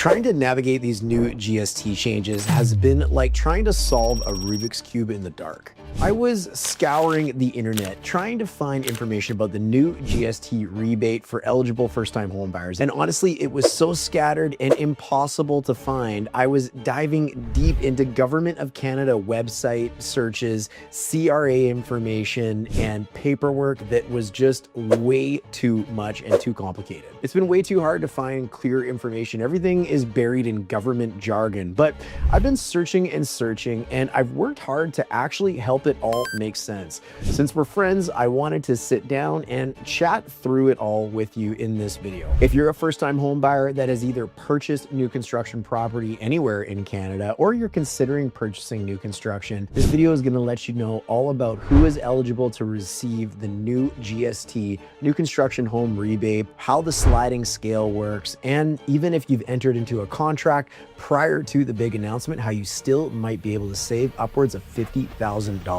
Trying to navigate these new GST changes has been like trying to solve a Rubik's Cube in the dark. I was scouring the internet trying to find information about the new GST rebate for eligible first-time homebuyers, and honestly, it was so scattered and impossible to find. I was diving deep into Government of Canada website searches, CRA information, and paperwork that was just way too much and too complicated. It's been way too hard to find clear information. Everything is buried in government jargon, but I've been searching and searching, and I've worked hard to actually help it all make sense. Since we're friends, I wanted to sit down and chat through it all with you in this video. If you're a first-time home buyer that has either purchased new construction property anywhere in Canada, or you're considering purchasing new construction, this video is going to let you know all about who is eligible to receive the new GST, new construction home rebate, how the sliding scale works, and even if you've entered into a contract prior to the big announcement, how you still might be able to save upwards of $50,000.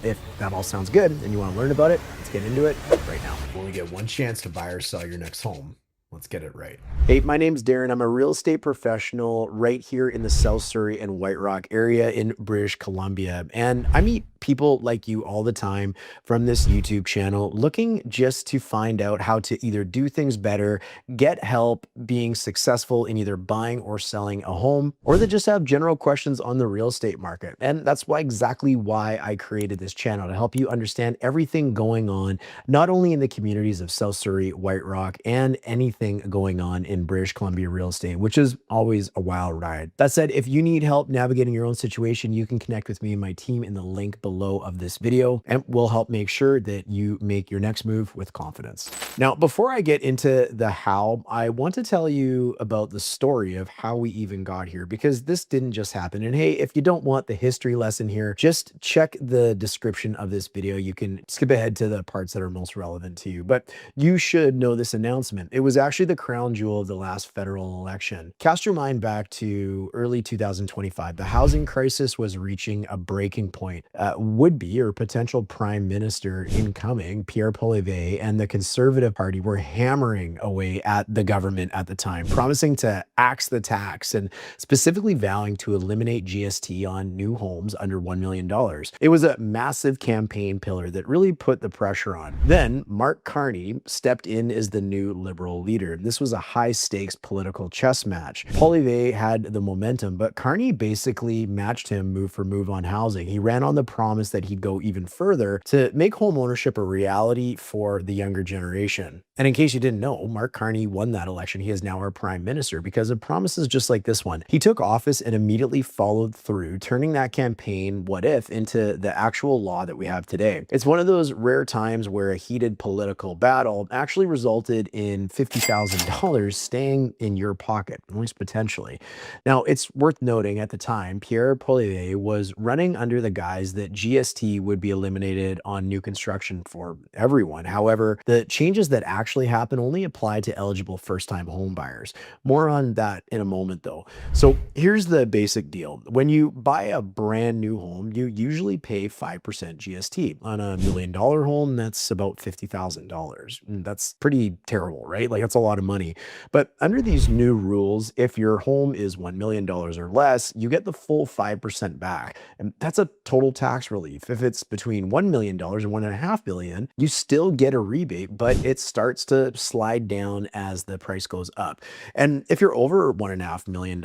If that all sounds good and you want to learn about it, let's get into it right now. You only get one chance to buy or sell your next home. Let's get it right. Hey, my name's Darren. I'm a real estate professional right here in the South Surrey and White Rock area in British Columbia. And I meet people like you all the time from this YouTube channel looking just to find out how to either do things better, get help being successful in either buying or selling a home, or they just have general questions on the real estate market. And that's exactly why I created this channel, to help you understand everything going on, not only in the communities of South Surrey, White Rock, and anything going on in British Columbia real estate, which is always a wild ride. That said, if you need help navigating your own situation, you can connect with me and my team in the link below of this video, and we'll help make sure that you make your next move with confidence. Now, before I get into the how, I want to tell you about the story of how we even got here, because this didn't just happen. And hey, if you don't want the history lesson here, just check the description of this video. You can skip ahead to the parts that are most relevant to you, but you should know this announcement. It was actually the crown jewel of the last federal election. Cast your mind back to early 2025. The housing crisis was reaching a breaking point. Would-be or potential prime minister incoming, Pierre Poilievre, and the Conservative Party were hammering away at the government at the time, promising to axe the tax and specifically vowing to eliminate GST on new homes under $1 million. It was a massive campaign pillar that really put the pressure on. Then Mark Carney stepped in as the new Liberal leader. This was a high-stakes political chess match. Poilievre had the momentum, but Carney basically matched him move for move on housing. He ran on the promise that he'd go even further to make home ownership a reality for the younger generation. And in case you didn't know, Mark Carney won that election. He is now our prime minister because of promises just like this one. He took office and immediately followed through, turning that campaign what if into the actual law that we have today. It's one of those rare times where a heated political battle actually resulted in $50,000 staying in your pocket, at least potentially. Now, it's worth noting at the time, Pierre Poilievre was running under the guise that GST would be eliminated on new construction for everyone. However, the changes that actually happened only apply to eligible first-time home buyers. More on that in a moment, though. So here's the basic deal. When you buy a brand new home, you usually pay 5% GST. On a $1 million home, that's about $50,000. That's pretty terrible, right? Like, that's a lot of money. But under these new rules, if your home is $1 million or less, you get the full 5% back. And that's a total tax relief. If it's between $1 million and $1.5 billion, you still get a rebate, but it starts to slide down as the price goes up. And if you're over $1.5 million,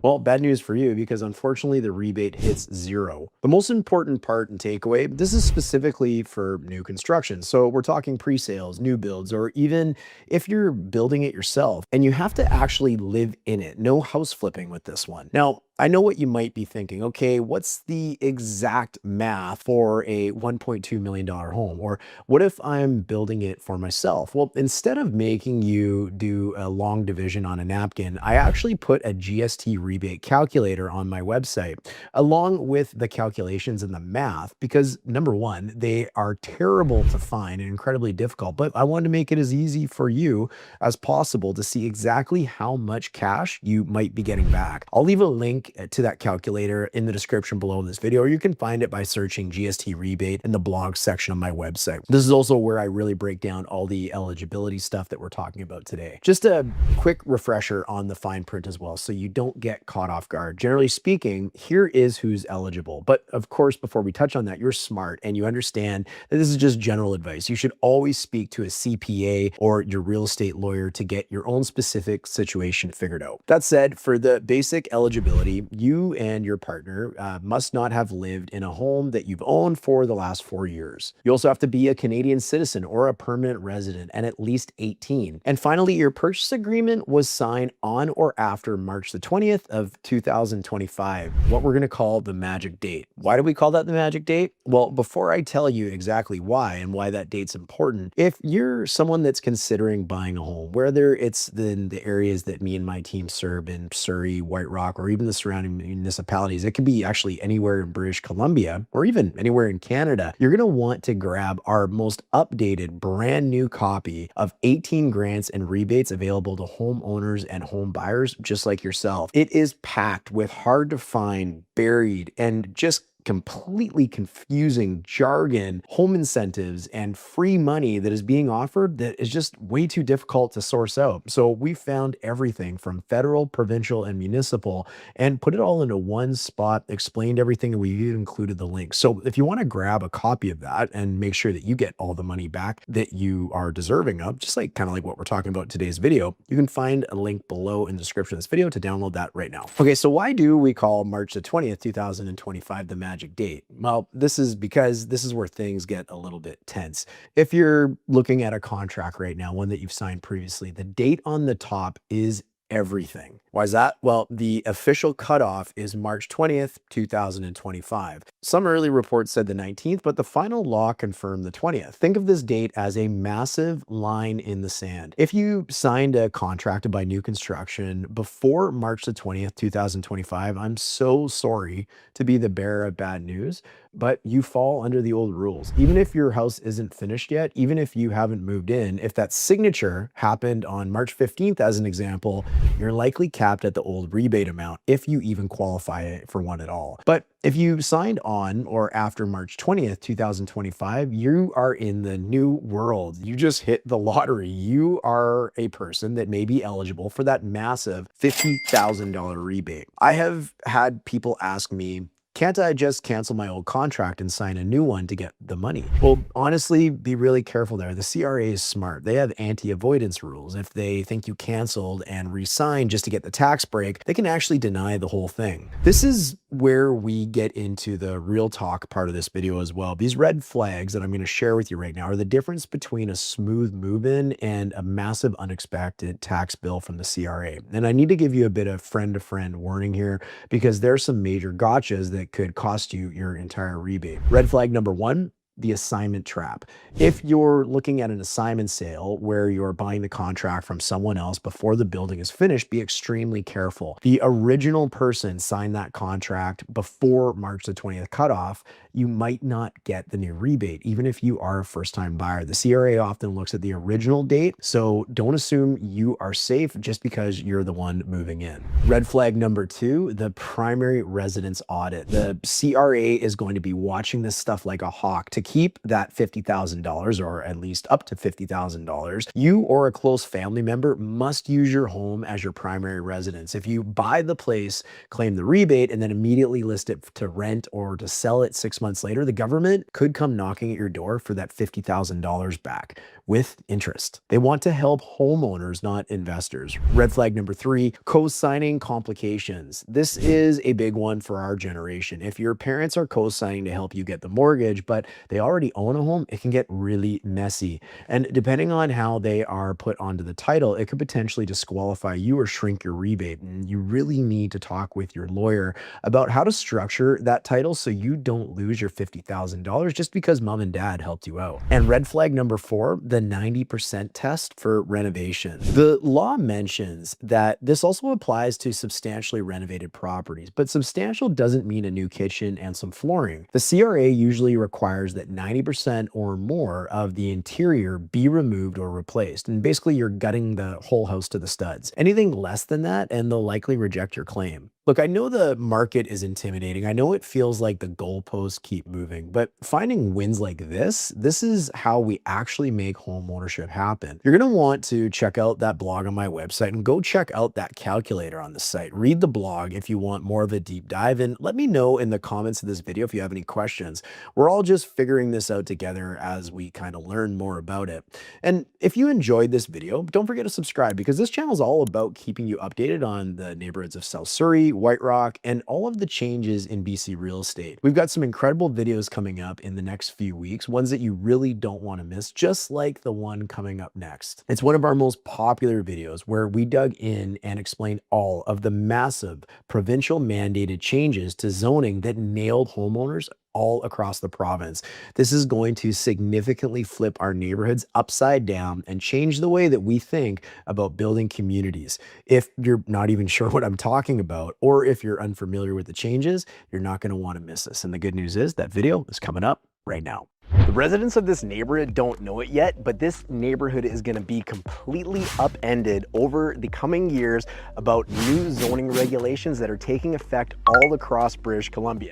well, bad news for you, because unfortunately the rebate hits zero. The most important part and takeaway, this is specifically for new construction. So we're talking pre-sales, new builds, or even if you're building it yourself and you have to actually live in it. No house flipping with this one. Now, I know what you might be thinking. Okay, what's the exact math for a $1.2 million home? Or what if I'm building it for myself? Well, instead of making you do a long division on a napkin, I actually put a GST rebate calculator on my website, along with the calculations and the math, because number one, they are terrible to find and incredibly difficult, but I wanted to make it as easy for you as possible to see exactly how much cash you might be getting back. I'll leave a link link to that calculator in the description below this video, or you can find it by searching GST Rebate in the blog section of my website. This is also where I really break down all the eligibility stuff that we're talking about today. Just a quick refresher on the fine print as well, so you don't get caught off guard. Generally speaking, here is who's eligible. But of course, before we touch on that, you're smart and you understand that this is just general advice. You should always speak to a CPA or your real estate lawyer to get your own specific situation figured out. That said, for the basic eligibility, you and your partner must not have lived in a home that you've owned for the last 4 years. You also have to be a Canadian citizen or a permanent resident and at least 18. And finally, your purchase agreement was signed on or after March the 20th of 2025, what we're going to call the magic date. Why do we call that the magic date? Well, before I tell you exactly why and why that date's important, if you're someone that's considering buying a home, whether it's in the areas that me and my team serve in Surrey, White Rock, or even the surrounding municipalities, it could be actually anywhere in British Columbia or even anywhere in Canada, you're going to want to grab our most updated brand new copy of 18 grants and rebates available to homeowners and home buyers just like yourself. It is packed with hard to find, buried, and just completely confusing jargon, home incentives, and free money that is being offered that is just way too difficult to source out. So we found everything from federal, provincial, and municipal and put it all into one spot, explained everything, and we even included the link. So if you want to grab a copy of that and make sure that you get all the money back that you are deserving of, just like kind of like what we're talking about in today's video, you can find a link below in the description of this video to download that right now. Okay, so why do we call March the 20th, 2025 the magic date? Well, this is because this is where things get a little bit tense. If you're looking at a contract right now, one that you've signed previously, the date on the top is everything. Why is that? Well, the official cutoff is March 20th, 2025. Some early reports said the 19th, but the final law confirmed the 20th. Think of this date as a massive line in the sand. If you signed a contract to buy new construction before March the 20th, 2025, I'm so sorry to be the bearer of bad news, but you fall under the old rules. Even if your house isn't finished yet, even if you haven't moved in, if that signature happened on March 15th, as an example, you're likely capped at the old rebate amount, if you even qualify for one at all. But if you signed on or after March 20th, 2025, you are in the new world. You just hit the lottery. You are a person that may be eligible for that massive $50,000 rebate. I have had people ask me, can't I just cancel my old contract and sign a new one to get the money? Well, honestly, be really careful there. The CRA is smart. They have anti-avoidance rules. If they think you canceled and re-signed just to get the tax break, they can actually deny the whole thing. This is where we get into the real talk part of this video as well. These red flags that I'm going to share with you right now are the difference between a smooth move-in and a massive unexpected tax bill from the CRA. And I need to give you a bit of friend-to-friend warning here because there's some major gotchas that could cost you your entire rebate. Red flag number one, the assignment trap. If you're looking at an assignment sale where you're buying the contract from someone else before the building is finished, be extremely careful. The original person signed that contract before March the 20th cutoff. You might not get the new rebate, even if you are a first-time buyer. The CRA often looks at the original date, so don't assume you are safe just because you're the one moving in. Red flag number two, the primary residence audit. The CRA is going to be watching this stuff like a hawk to keep that $50,000 or at least up to $50,000. You or a close family member must use your home as your primary residence. If you buy the place, claim the rebate, and then immediately list it to rent or to sell it 6 months later, the government could come knocking at your door for that $50,000 back with interest. They want to help homeowners, not investors. Red flag number three, co-signing complications. This is a big one for our generation. If your parents are co-signing to help you get the mortgage, but they already own a home, it can get really messy. And depending on how they are put onto the title, it could potentially disqualify you or shrink your rebate. And you really need to talk with your lawyer about how to structure that title so you don't lose your $50,000 just because mom and dad helped you out. And red flag number four, the 90% test for renovation. The law mentions that this also applies to substantially renovated properties, but substantial doesn't mean a new kitchen and some flooring. The CRA usually requires that 90% or more of the interior be removed or replaced. And basically you're gutting the whole house to the studs. Anything less than that, and they'll likely reject your claim. Look, I know the market is intimidating. I know it feels like the goalposts keep moving, but finding wins like this is how we actually make home ownership happen. You're going to want to check out that blog on my website and go check out that calculator on the site. Read the blog if you want more of a deep dive, and let me know in the comments of this video if you have any questions. We're all just figuring this out together as we kind of learn more about it. And if you enjoyed this video, don't forget to subscribe, because this channel is all about keeping you updated on the neighborhoods of South Surrey, White Rock, and all of the changes in BC real estate. We've got some incredible videos coming up in the next few weeks, ones that you really don't want to miss, just like the one coming up next. It's one of our most popular videos where we dug in and explained all of the massive provincial mandated changes to zoning that nailed homeowners all across the province. This is going to significantly flip our neighborhoods upside down and change the way that we think about building communities. If you're not even sure what I'm talking about, or if you're unfamiliar with the changes, you're not going to want to miss this. And the good news is that video is coming up right now. The residents of this neighborhood don't know it yet, but this neighborhood is going to be completely upended over the coming years about new zoning regulations that are taking effect all across British Columbia.